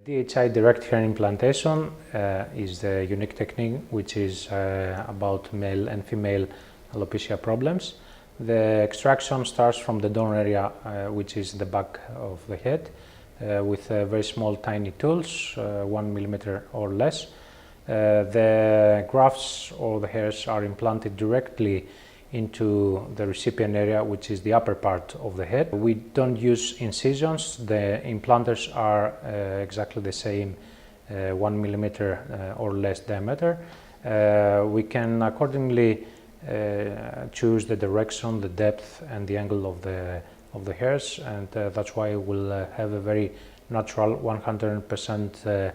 DHI Direct Hair Implantation is the unique technique which is about male and female alopecia problems. The extraction starts from the donor area, which is the back of the head, with very small tiny tools, 1 millimeter or less. The grafts or the hairs are implanted directly into the recipient area, which is the upper part of the head. We don't use incisions. The implanters are exactly the same, 1 millimeter or less diameter. We can accordingly choose the direction, the depth and the angle of the hairs, and that's why we'll have a very natural 100%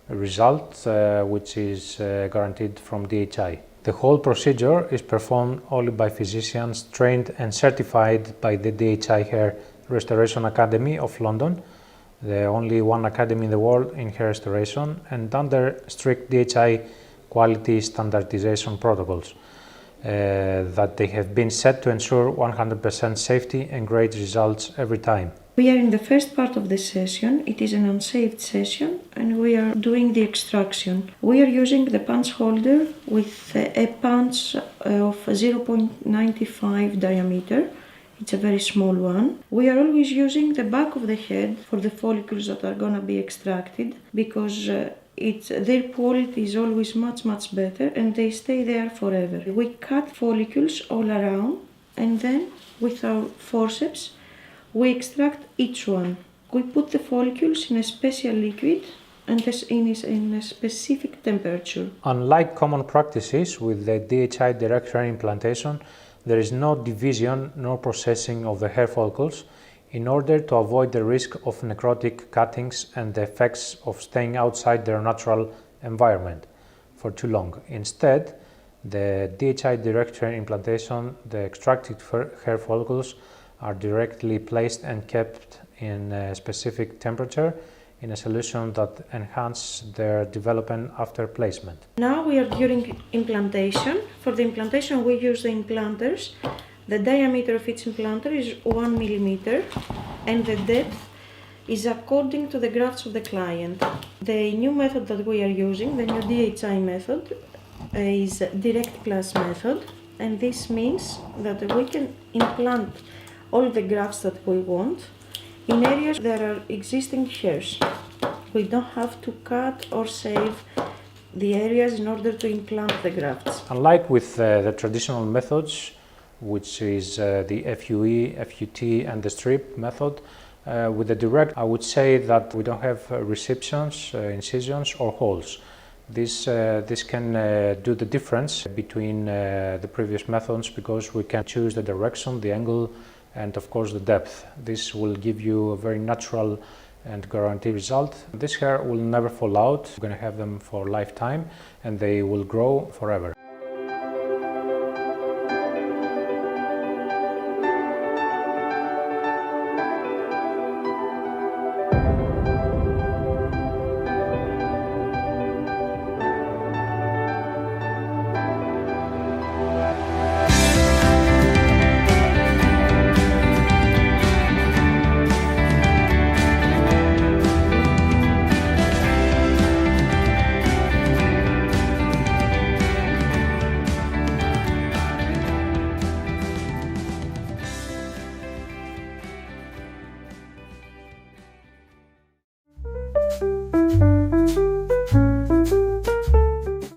result, which is guaranteed from DHI. The whole procedure is performed only by physicians trained and certified by the DHI Hair Restoration Academy of London, the only one academy in the world in hair restoration, and under strict DHI quality standardization protocols that they have been set to ensure 100% safety and great results every time. We are in the first part of the session. It is an unsaved session and we are doing the extraction. We are using the punch holder with a punch of 0.95 diameter. It's a very small one. We are always using the back of the head for the follicles that are going to be extracted because their quality is always much better and they stay there forever. We cut follicles all around and then with our forceps we extract each one. We put the follicles in a special liquid and in a specific temperature. Unlike common practices with the DHI Direct Hair Implantation, there is no division nor processing of the hair follicles in order to avoid the risk of necrotic cuttings and the effects of staying outside their natural environment for too long. Instead, the DHI Direct Hair Implantation, the extracted hair follicles are directly placed and kept in a specific temperature in a solution that enhances their development after placement. Now we are during implantation. For the implantation we use the implanters. The diameter of each implanter is 1 millimeter and the depth is according to the grafts of the client. The new method that we are using, the new DHI method, is direct plus method, and this means that we can implant all the grafts that we want in areas that are existing hairs. We don't have to cut or save the areas in order to implant the grafts. Unlike with the traditional methods, which is the FUE, FUT and the strip method, with the direct I would say that we don't have receptions, incisions or holes. This can do the difference between the previous methods because we can choose the direction, the angle and of course the depth. This will give you a very natural and guaranteed result. This hair will never fall out. We're going to have them for a lifetime and they will grow forever.